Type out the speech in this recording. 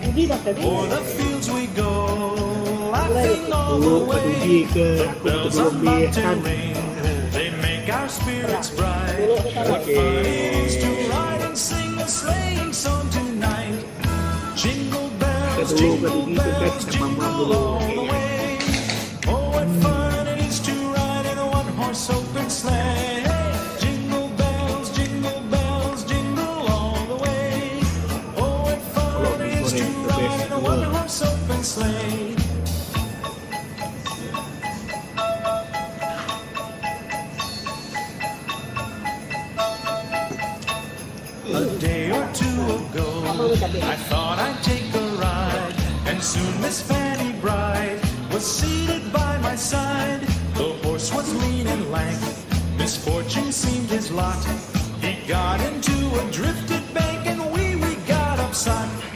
O'er the fields we go, laughing all the way. The bells on mountain ring, they make our spirits bright. What fun it is to ride and sing a sleighing song tonight. Jingle bells, jingle bells, jingle all the way. Oh, what fun it is to ride in a one-horse open sleigh. Jingle bells, jingle all the way. Oh, what fun it is to ride in a one-horse open sleigh. A day or two ago, I thought I'd take a ride, and soon Miss Fanny Bride was seated by my side. The horse was lean and lank, misfortune seemed his lot. He got into a drifted bank, and we got upside.